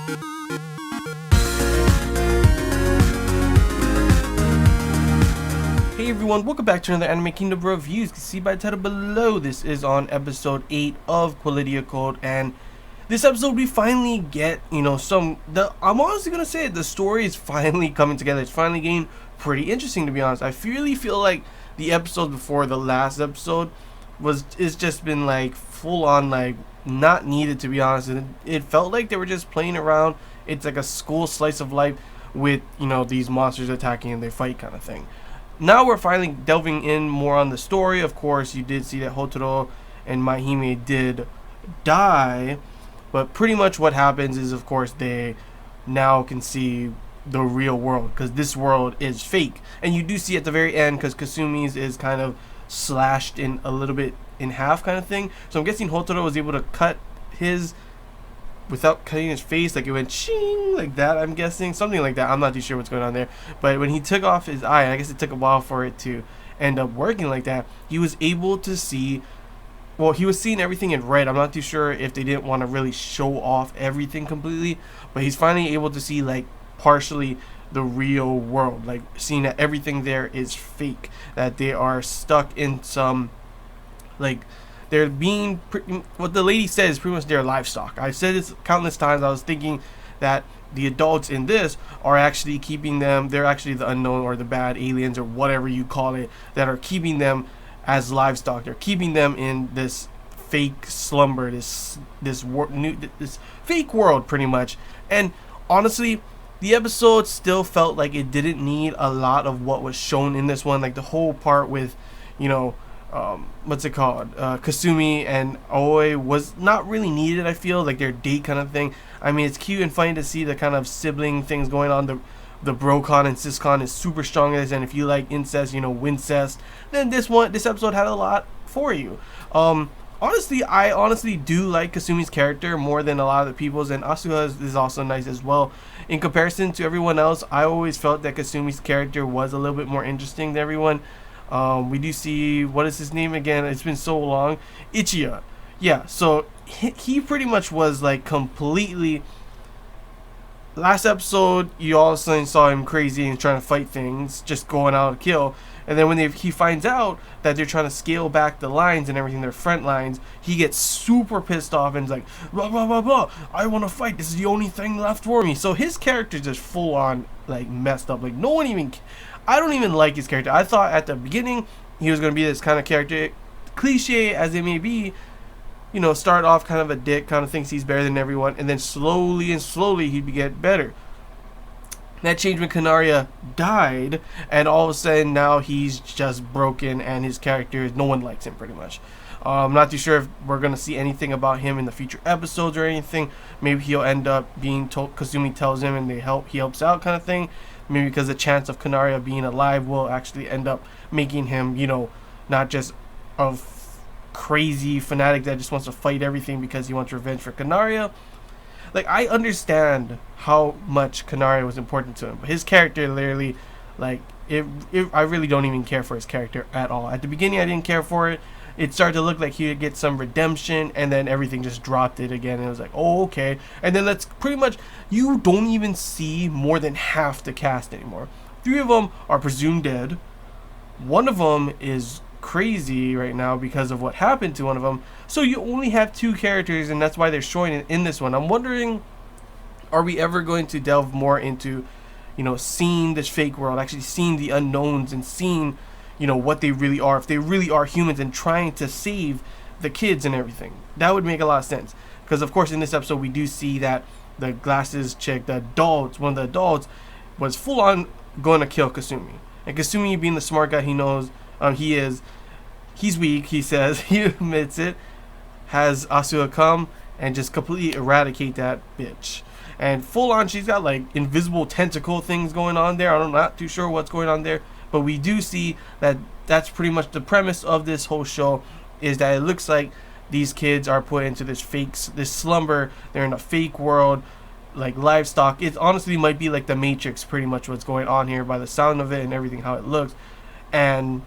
Hey everyone, welcome back to another Anime Kingdom reviews. You can see by the title below, this is on episode 8 of Qualidea Code, and this episode we finally get, I'm honestly gonna say it, the story is finally coming together. It's finally getting pretty interesting, to be honest. I really feel like the episode before the last episode it's just been like full on like not needed, to be honest. And it felt like they were just playing around. It's like a school slice of life with, these monsters attacking and they fight kind of thing. Now we're finally delving in more on the story. Of course, you did see that Hotaro and Mahime did die, but pretty much what happens is, of course, they now can see the real world, because this world is fake. And you do see at the very end, because Kasumi's is kind of slashed in a little bit in half kind of thing. So I'm guessing Hotaro was able to cut his without cutting his face, like it went ching like that, I'm guessing, something like that. I'm not too sure what's going on there, but when he took off his eye, I guess it took a while for it to end up working like that, he was able to see, well, he was seeing everything in red. I'm not too sure if they didn't want to really show off everything completely, but he's finally able to see like partially the real world, like seeing that everything there is fake, that they are stuck in some, like, they're being, what the lady said is pretty much their livestock. I've said this countless times. I was thinking that the adults in this are actually keeping them, they're actually the unknown or the bad aliens or whatever you call it, that are keeping them as livestock. They're keeping them in this fake slumber, this fake world pretty much. And honestly, the episode still felt like it didn't need a lot of what was shown in this one. Like the whole part with, Kasumi and Aoi was not really needed. I feel like their date kind of thing. I mean, it's cute and funny to see the kind of sibling things going on. The Brocon and Siscon is super strong in this, and if you like incest, Wincest, then this episode had a lot for you. Honestly, I do like Kasumi's character more than a lot of the people's, and Asuha's is also nice as well. In comparison to everyone else, I always felt that Kasumi's character was a little bit more interesting than everyone. We do see, what is his name again? It's been so long. Ichi. Yeah, so he pretty much was like completely. Last episode, you all of a sudden saw him crazy and trying to fight things, just going out to kill. And then when he finds out that they're trying to scale back the lines and everything, their front lines, he gets super pissed off and is like, blah, blah, blah, blah, I want to fight. This is the only thing left for me. So his character just full on like messed up. Like I don't even like his character. I thought at the beginning he was going to be this kind of character, cliche as it may be, start off kind of a dick, kind of thinks he's better than everyone, and then slowly he'd get better. That changed when Canaria died, and all of a sudden now he's just broken, and his character, no one likes him pretty much. I'm not too sure if we're going to see anything about him in the future episodes or anything. Maybe he'll end up being told, Kasumi tells him and he helps out kind of thing. Maybe because the chance of Canaria being alive will actually end up making him, not just a crazy fanatic that just wants to fight everything because he wants revenge for Canaria. Like, I understand how much Canaria was important to him, but his character literally, like, I really don't even care for his character at all. At the beginning, I didn't care for it. It started to look like he would get some redemption, and then everything just dropped it again, and it was like, oh, okay. And then that's pretty much, you don't even see more than half the cast anymore. 3 of them are presumed dead. 1 of them is crazy right now because of what happened to 1 of them. So you only have 2 characters, and that's why they're showing it in this one. I'm wondering, are we ever going to delve more into, seeing this fake world, actually seeing the unknowns and seeing, what they really are, if they really are humans and trying to save the kids and everything. That would make a lot of sense. Because, of course, in this episode, we do see that the glasses chick, one of the adults, was full on going to kill Kasumi. And Kasumi, being the smart guy he knows he's weak, he says, he admits it, has Asuha come and just completely eradicate that bitch. And full on, she's got like invisible tentacle things going on there. I'm not too sure what's going on there. But we do see that that's pretty much the premise of this whole show, is that it looks like these kids are put into this slumber. They're in a fake world, like livestock. It honestly might be like the Matrix, pretty much what's going on here by the sound of it and everything, how it looks. And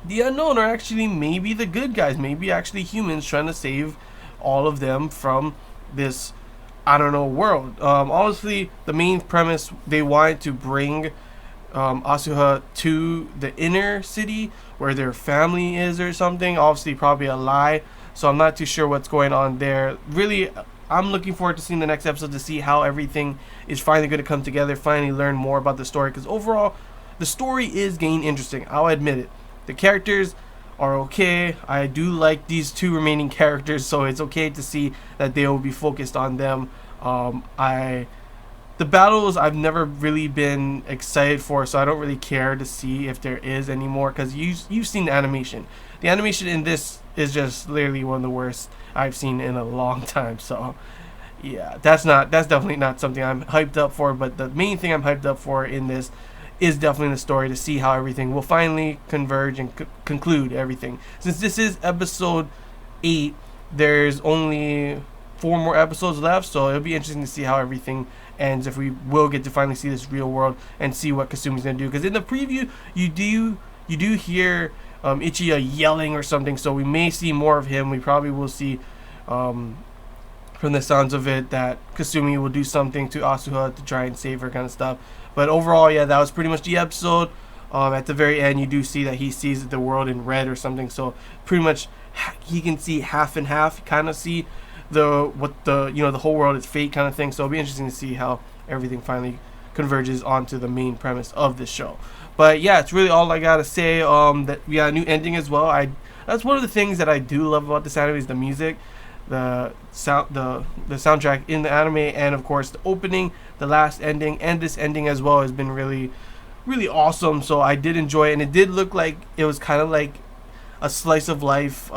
the unknown are actually maybe the good guys, maybe actually humans trying to save all of them from this I don't know, world. Honestly, the main premise, they wanted to bring Asuha to the inner city where their family is or something. Obviously, probably a lie. So I'm not too sure what's going on there. Really, I'm looking forward to seeing the next episode to see how everything is finally going to come together. Finally, learn more about the story, because overall, the story is getting interesting. I'll admit it. The characters are okay. I do like these two remaining characters, so it's okay to see that they will be focused on them. I the battles I've never really been excited for, so I don't really care to see if there is anymore, because you've seen the animation. The animation in this is just literally one of the worst I've seen in a long time. So yeah, that's definitely not something I'm hyped up for. But the main thing I'm hyped up for in this is definitely the story, to see how everything will finally converge and conclude everything. Since this is episode 8, there's only 4 more episodes left, so it'll be interesting to see how everything ends, if we will get to finally see this real world and see what Kasumi's gonna do. Because in the preview, you do hear Ichi yelling or something, so we may see more of him. We probably will see, from the sounds of it, that Kasumi will do something to Asuha to try and save her, kind of stuff. But overall, yeah, that was pretty much the episode. At the very end, you do see that he sees the world in red or something, so pretty much he can see half and half, kind of see the whole world is fate, kind of thing. So it'll be interesting to see how everything finally converges onto the main premise of this show. But yeah, it's really all I gotta say. That we got a new ending as well. That's one of the things that I do love about this anime, is the music, the soundtrack in the anime, and of course the opening, the last ending, and this ending as well has been really, really awesome. So I did enjoy it, and it did look like it was kind of like a slice of life.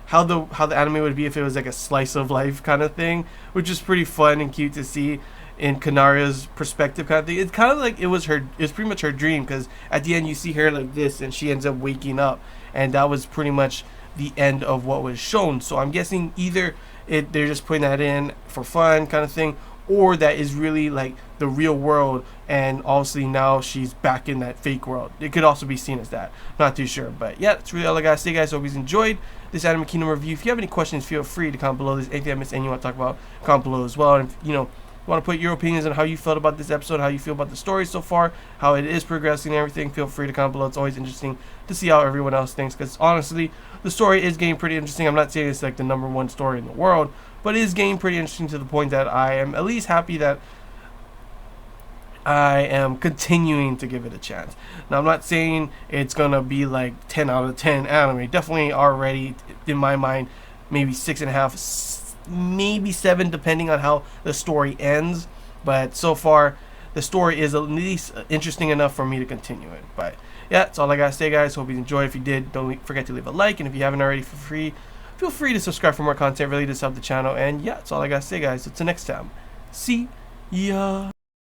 How the anime would be if it was like a slice of life kind of thing, which is pretty fun and cute to see in Kanaria's perspective, kind of thing. It's kind of like it's pretty much her dream, because at the end you see her like this and she ends up waking up, and that was pretty much the end of what was shown. So I'm guessing either they're just putting that in for fun, kind of thing, or that is really like the real world, and obviously now she's back in that fake world. It could also be seen as that. Not too sure, but yeah, that's really all I gotta say, guys. Hope you enjoyed this Anime Kingdom review. If you have any questions, feel free to comment below. There's anything I missed and you want to talk about, comment below as well. And if you want to put your opinions on how you felt about this episode, how you feel about the story so far, how it is progressing and everything, feel free to comment below. It's always interesting to see how everyone else thinks, because honestly, the story is getting pretty interesting. I'm not saying it's like the #1 story in the world, but it is getting pretty interesting to the point that I am at least happy that I am continuing to give it a chance. Now, I'm not saying it's gonna be like 10 out of 10 anime. Definitely already, in my mind, maybe 6.5, maybe 7, depending on how the story ends. But so far, the story is at least interesting enough for me to continue it. But yeah, that's all I gotta say, guys. Hope you enjoyed. If you did, don't forget to leave a like, and if you haven't already, feel free to subscribe for more content. Really does help the channel. And yeah, that's all I gotta say, guys. Until next time, see ya.